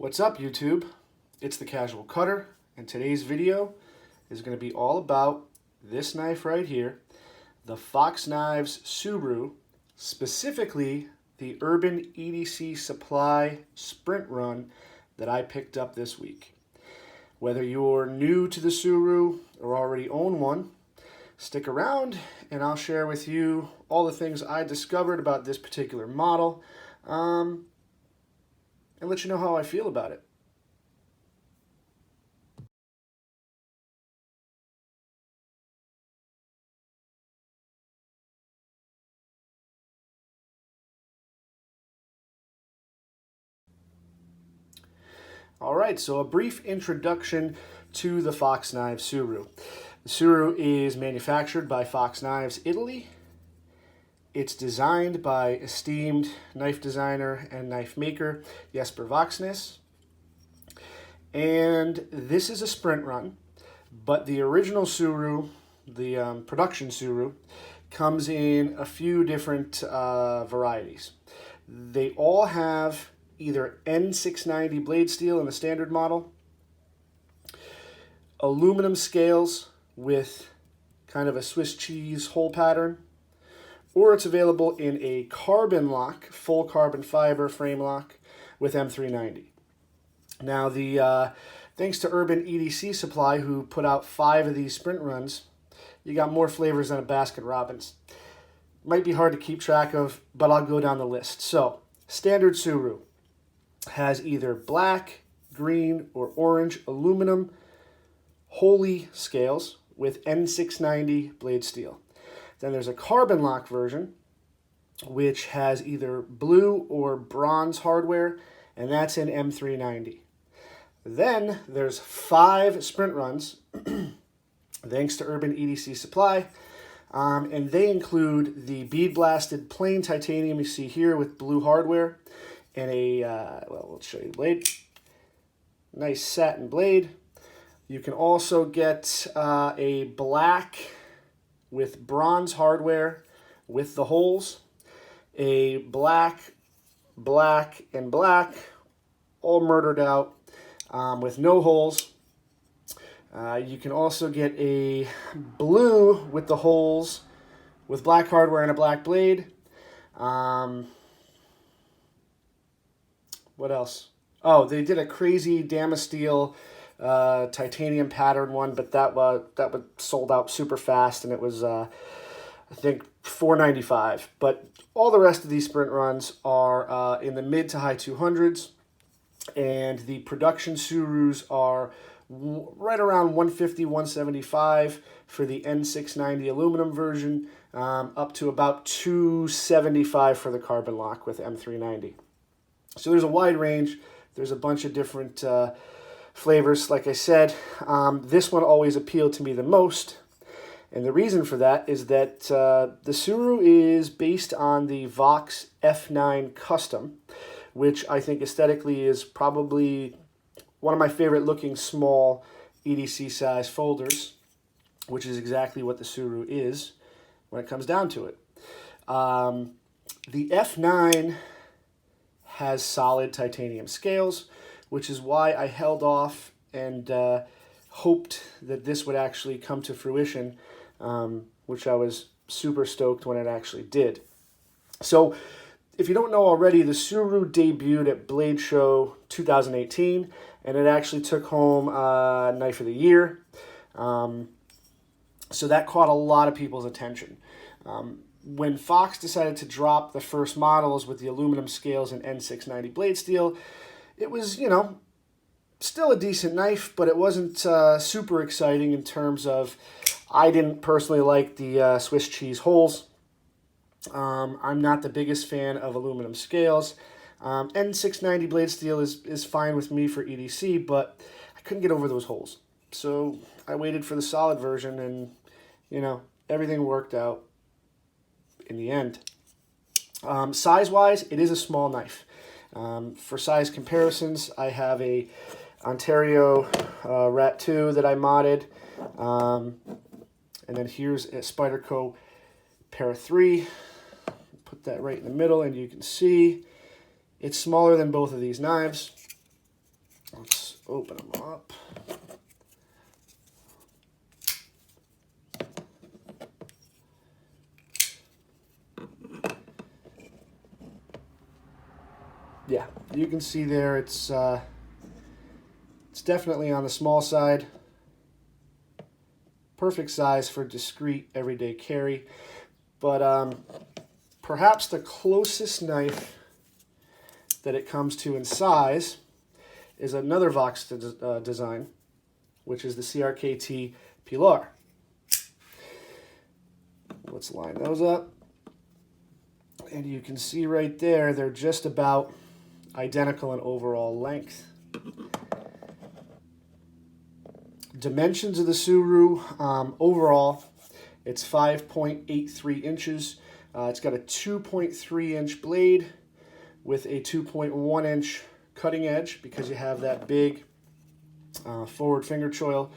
What's up, YouTube? It's the Casual Cutter, and today's video is going to be all about this knife right here, the Fox Knives Suru, specifically the Urban EDC Supply Sprint Run that I picked up this week. Whether you're new to the Suru or already own one, stick around and I'll share with you all the things I discovered about this particular model, and let you know how I feel about it. All right, so a brief introduction to the Fox Knives Suru. The Suru is manufactured by Fox Knives, Italy. It's designed by esteemed knife designer and knife maker Jesper Voxnaes. And this is a sprint run, but the original Suru, the production Suru, comes in a few different varieties. They all have either N690 blade steel in the standard model, aluminum scales with kind of a Swiss cheese hole pattern, or it's available in a carbon lock, full carbon fiber frame lock with M390. Now, thanks to Urban EDC Supply, who put out 5 of these sprint runs, you got more flavors than a Baskin Robbins. Might be hard to keep track of, but I'll go down the list. So, standard Suru has either black, green, or orange aluminum holy scales with N690 blade steel. Then there's a carbon lock version, which has either blue or bronze hardware, and that's in M390. Then there's 5 sprint runs, thanks to Urban EDC Supply, and they include the bead blasted plain titanium you see here with blue hardware, and a, well, let's show you the blade. Nice satin blade. You can also get a black with bronze hardware with the holes, a black, black, and black, all murdered out with no holes. You can also get a blue with the holes with black hardware and a black blade. What else? Oh, they did a crazy Damasteel titanium pattern one, but that was sold out super fast, and it was I think $4.95. But all the rest of these sprint runs are in the mid to high 200s, and the production Surus are right around 150, 175 for the N690 aluminum version, up to about 275 for the carbon lock with M390. So there's a wide range. There's a bunch of different flavors. Like I said, this one always appealed to me the most, and the reason for that is that the Suru is based on the Vox F9 Custom, which I think aesthetically is probably one of my favorite looking small EDC size folders, which is exactly what the Suru is when it comes down to it. The F9 has solid titanium scales, which is why I held off and hoped that this would actually come to fruition, which I was super stoked when it actually did. So, if you don't know already, the Suru debuted at Blade Show 2018, and it actually took home Knife of the Year. So that caught a lot of people's attention. When Fox decided to drop the first models with the aluminum scales and N690 blade steel, it was, still a decent knife, but it wasn't super exciting in terms of, I didn't personally like the Swiss cheese holes. I'm not the biggest fan of aluminum scales. N690 blade steel is fine with me for EDC, but I couldn't get over those holes. So I waited for the solid version, and, everything worked out in the end. Size-wise, it is a small knife. For size comparisons, I have a Ontario Rat 2 that I modded, and then here's a Spyderco Para 3. Put that right in the middle, and you can see it's smaller than both of these knives. Let's open them up. Yeah, you can see there it's definitely on the small side. Perfect size for discreet everyday carry. But perhaps the closest knife that it comes to in size is another Vox design, which is the CRKT Pilar. Let's line those up. And you can see right there, they're just about identical in overall length. Dimensions of the Suru, overall, it's 5.83 inches. It's got a 2.3 inch blade with a 2.1 inch cutting edge because you have that big forward finger choil,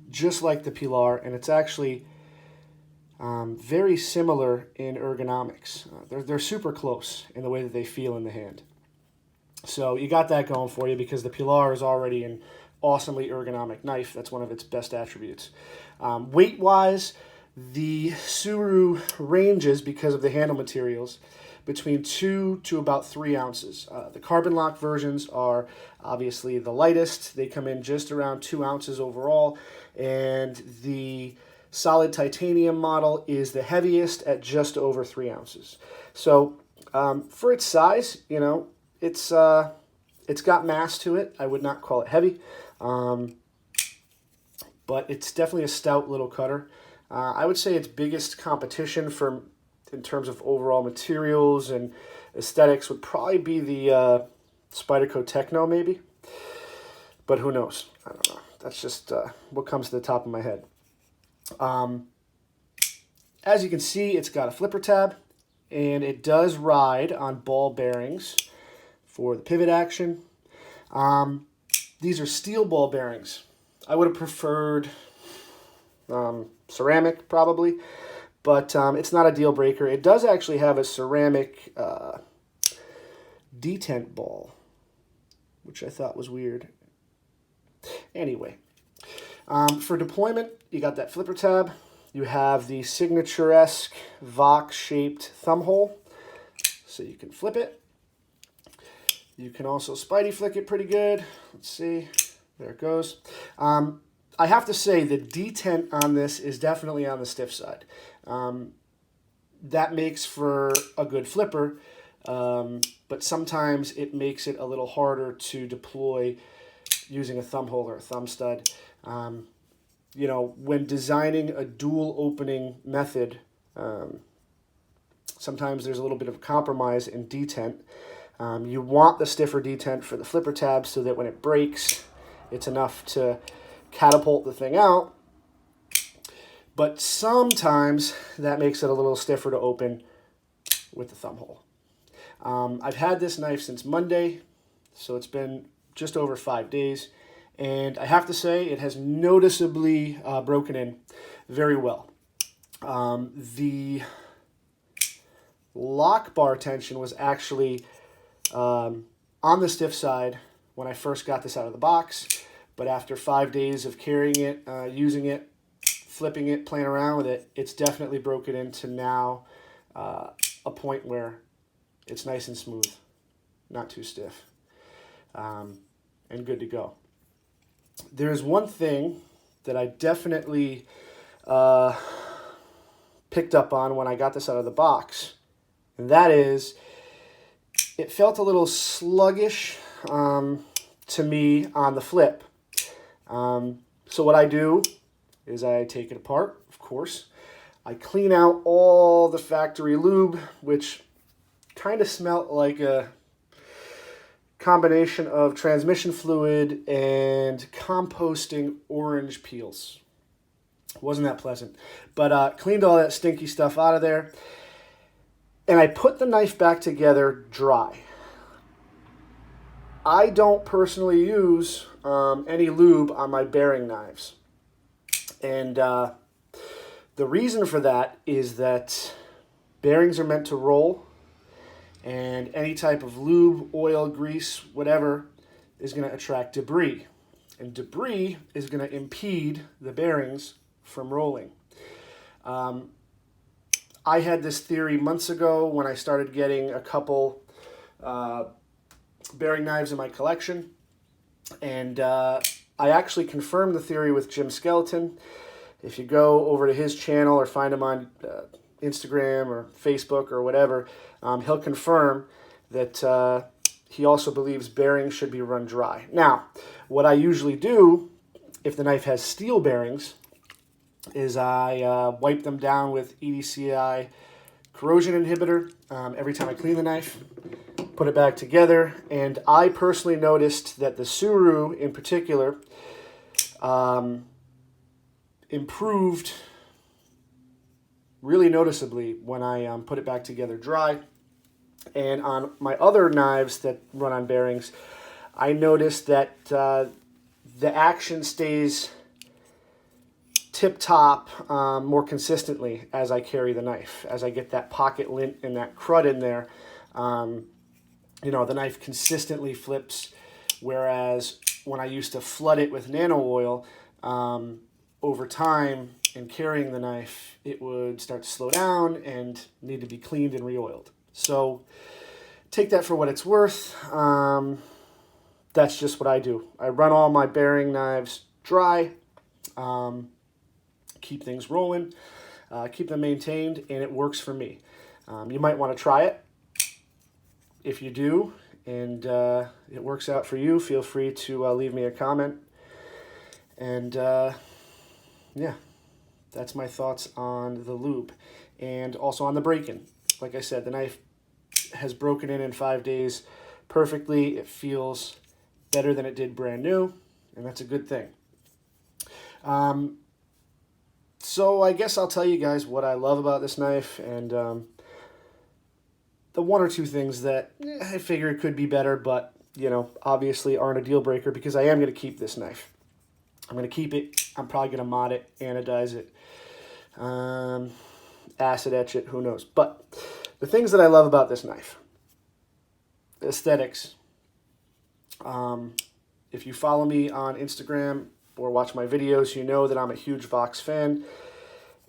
just like the Pilar, and it's actually very similar in ergonomics. They're super close in the way that they feel in the hand. So you got that going for you because the Pilar is already an awesomely ergonomic knife. That's one of its best attributes. Weight-wise, the Suru ranges, because of the handle materials, between 2 to about 3 ounces. The carbon lock versions are obviously the lightest. They come in just around 2 ounces overall, and the solid titanium model is the heaviest at just over 3 ounces. So for its size, you know, it's got mass to it. I would not call it heavy, but it's definitely a stout little cutter. I would say its biggest competition in terms of overall materials and aesthetics would probably be the Spyderco Techno, maybe. But who knows? I don't know. That's just what comes to the top of my head. As you can see, it's got a flipper tab, and it does ride on ball bearings for the pivot action. These are steel ball bearings. I would have preferred ceramic, probably, but it's not a deal breaker. It does actually have a ceramic detent ball, which I thought was weird. Anyway, for deployment, you got that flipper tab. You have the signature-esque Vox-shaped thumb hole, so you can flip it. You can also Spidey flick it pretty good. Let's see. There it goes. I have to say the detent on this is definitely on the stiff side. That makes for a good flipper, but sometimes it makes it a little harder to deploy using a thumb hole or a thumb stud. You know, when designing a dual opening method, sometimes there's a little bit of a compromise in detent. You want the stiffer detent for the flipper tab so that when it breaks, it's enough to catapult the thing out. But sometimes that makes it a little stiffer to open with the thumb hole. I've had this knife since Monday, so it's been just over 5 days. And I have to say it has noticeably broken in very well. The lock bar tension was actually on the stiff side when I first got this out of the box, but after 5 days of carrying it, using it, flipping it, playing around with it, it's definitely broken into now a point where it's nice and smooth, not too stiff, and good to go. There's one thing that I definitely picked up on when I got this out of the box, and that is it felt a little sluggish to me on the flip. So what I do is I take it apart, of course. I clean out all the factory lube, which kind of smelled like a combination of transmission fluid and composting orange peels. Wasn't that pleasant. But cleaned all that stinky stuff out of there. And I put the knife back together dry. I don't personally use any lube on my bearing knives. And the reason for that is that bearings are meant to roll, and any type of lube, oil, grease, whatever, is going to attract debris. And debris is going to impede the bearings from rolling. I had this theory months ago when I started getting a couple bearing knives in my collection. And I actually confirmed the theory with Jim Skeleton. If you go over to his channel or find him on Instagram or Facebook or whatever, he'll confirm that he also believes bearings should be run dry. Now, what I usually do, if the knife has steel bearings, is I wipe them down with EDC corrosion inhibitor every time I clean the knife, put it back together, and I personally noticed that the Suru in particular improved really noticeably when I put it back together dry. And on my other knives that run on bearings, I noticed that the action stays tip-top more consistently as I carry the knife. As I get that pocket lint and that crud in there, you know, the knife consistently flips, whereas when I used to flood it with nano oil, over time in carrying the knife, it would start to slow down and need to be cleaned and re-oiled. So take that for what it's worth. That's just what I do. I run all my bearing knives dry, keep things rolling, keep them maintained, and it works for me. You might want to try it. If you do, and it works out for you, feel free to leave me a comment. And yeah, that's my thoughts on the lube and also on the break-in. Like I said, the knife has broken in 5 days perfectly. It feels better than it did brand new, and that's a good thing. So I guess I'll tell you guys what I love about this knife, and the one or two things that I figure it could be better, but, you know, obviously aren't a deal breaker, because I am going to keep this knife. I'm going to keep it. I'm probably going to mod it, anodize it, acid etch it, who knows. But the things that I love about this knife, the aesthetics. If you follow me on Instagram or watch my videos, you know that I'm a huge Vox fan,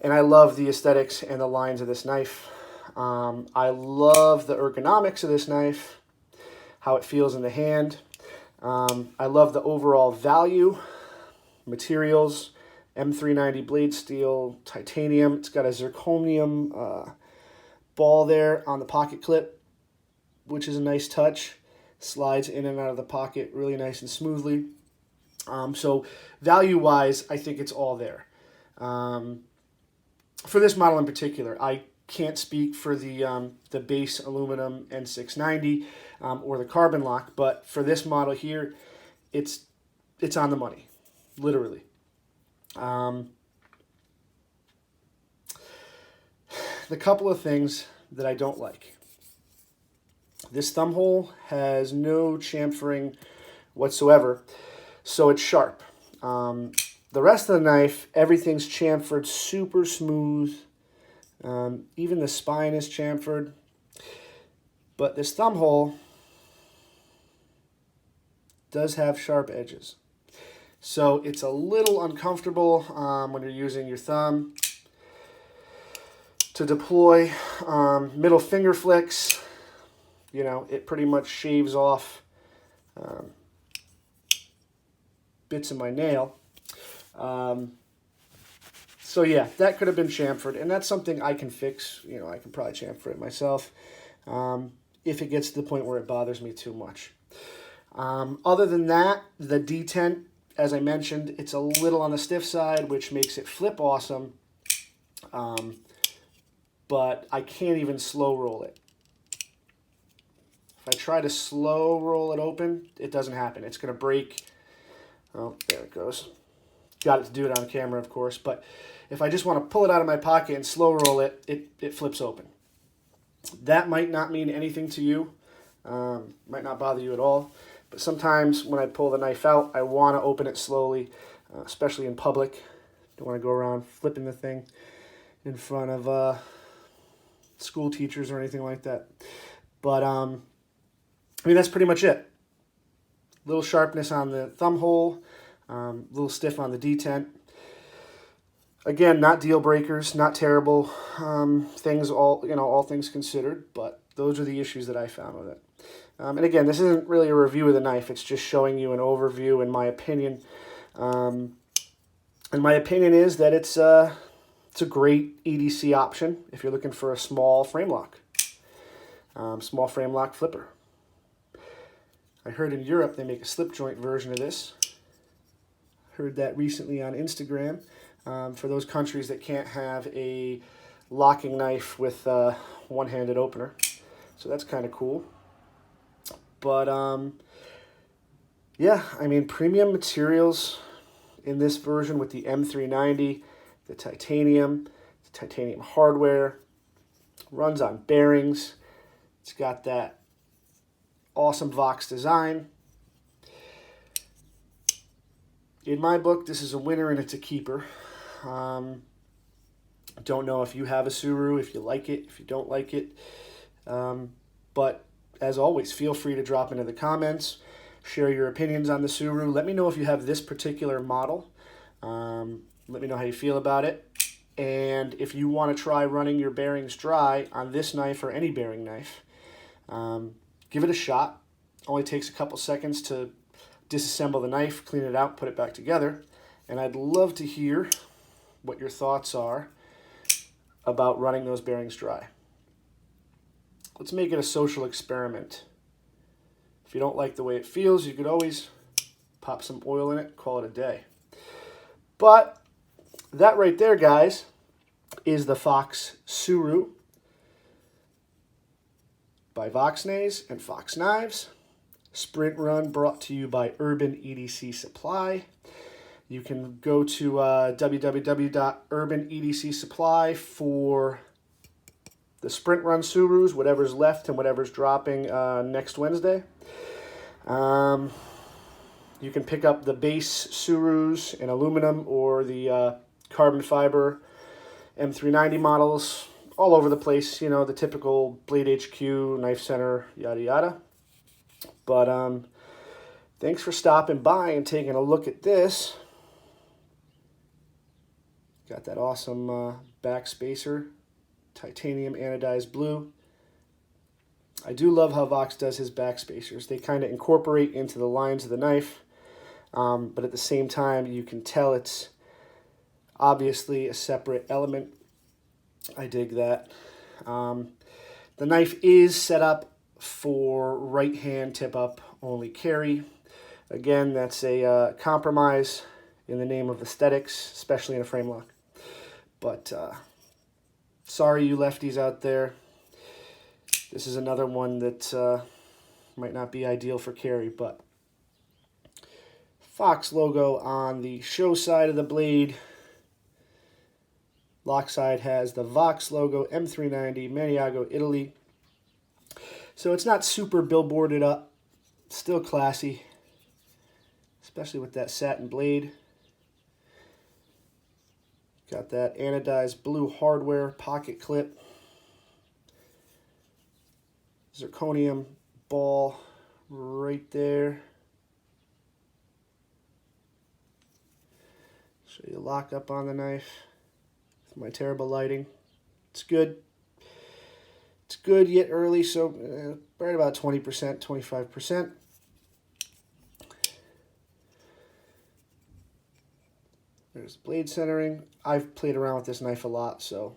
and I love the aesthetics and the lines of this knife. I love the ergonomics of this knife, how it feels in the hand. I love the overall value, materials, M390 blade steel, titanium. It's got a zirconium ball there on the pocket clip, which is a nice touch. Slides in and out of the pocket really nice and smoothly. So value-wise, I think it's all there. For this model in particular, I can't speak for the base aluminum N690 or the carbon lock, but for this model here, it's on the money, literally. The couple of things that I don't like. This thumb hole has no chamfering whatsoever, so it's sharp. The rest of the knife, everything's chamfered super smooth. Even the spine is chamfered. But this thumb hole does have sharp edges. So it's a little uncomfortable when you're using your thumb to deploy. Middle finger flicks, you know, it pretty much shaves off bits of my nail. So yeah, that could have been chamfered, and that's something I can fix. You know, I can probably chamfer it myself if it gets to the point where it bothers me too much. Other than that, the detent, as I mentioned, it's a little on the stiff side, which makes it flip awesome. But I can't even slow roll it. If I try to slow roll it open, it doesn't happen. It's going to break. Oh, there it goes. Got it to do it on camera, of course. But if I just want to pull it out of my pocket and slow roll it, it flips open. That might not mean anything to you. Might not bother you at all. But sometimes when I pull the knife out, I want to open it slowly, especially in public. Don't want to go around flipping the thing in front of school teachers or anything like that. But I mean, that's pretty much it. Little sharpness on the thumb hole, a little stiff on the detent. Again, not deal breakers, not terrible things, all things considered, but those are the issues that I found with it. And again, this isn't really a review of the knife, it's just showing you an overview in my opinion. And my opinion is that it's a great EDC option if you're looking for a small frame lock. Small frame lock flipper. I heard in Europe they make a slip joint version of this. Heard that recently on Instagram. For those countries that can't have a locking knife with a one-handed opener. So that's kind of cool. But yeah, I mean, premium materials in this version with the M390, the titanium hardware, runs on bearings. It's got that awesome Vox design. In my book, this is a winner and it's a keeper. Don't know if you have a Suru, if you like it, if you don't like it. But as always, feel free to drop into the comments, share your opinions on the Suru. Let me know if you have this particular model. Let me know how you feel about it. And if you want to try running your bearings dry on this knife or any bearing knife, give it a shot. Only takes a couple seconds to disassemble the knife, clean it out, put it back together. And I'd love to hear what your thoughts are about running those bearings dry. Let's make it a social experiment. If you don't like the way it feels, you could always pop some oil in it, call it a day. But that right there, guys, is the Fox Suru by Voxnaes and Fox Knives. Sprint run brought to you by Urban EDC Supply. You can go to www.urbanedcsupply for the Sprint Run Surus, whatever's left and whatever's dropping next Wednesday. You can pick up the base Surus in aluminum or the carbon fiber M390 models all over the place. You know, the typical Blade HQ, Knife Center, yada yada. But thanks for stopping by and taking a look at this. Got that awesome back spacer, titanium anodized blue. I do love how Vox does his back spacers. They kind of incorporate into the lines of the knife, but at the same time you can tell it's obviously a separate element. I dig that. The knife is set up for right hand tip up only carry. Again, that's a compromise in the name of aesthetics, especially in a frame lock. But sorry you lefties out there. This is another one that might not be ideal for carry, but Fox logo on the show side of the blade. Lock side has the Vox logo, M390, Maniago, Italy. So it's not super billboarded up. It's still classy, especially with that satin blade. Got that anodized blue hardware pocket clip. Zirconium ball right there. Show you lock up on the knife with my terrible lighting. It's good. It's good yet early, so right about 20%, 25%. There's blade centering. I've played around with this knife a lot, so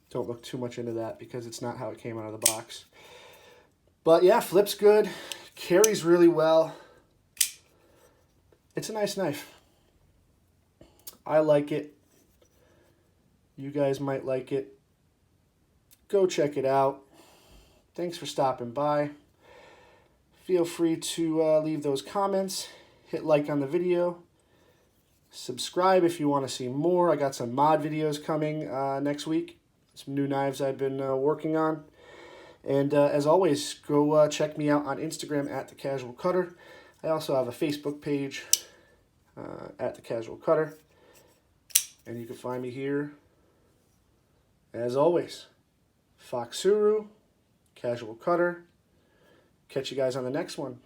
don't look too much into that because it's not how it came out of the box. But yeah, flips good, carries really well. It's a nice knife. I like it. You guys might like it. Go check it out. Thanks for stopping by. Feel free to leave those comments. Hit like on the video. Subscribe if you want to see more. I got some mod videos coming next week. Some new knives I've been working on. And as always, go check me out on Instagram at The Casual Cutter. I also have a Facebook page at The Casual Cutter. And you can find me here, as always, Fox Suru, Casual Cutter, Catch you guys on the next one.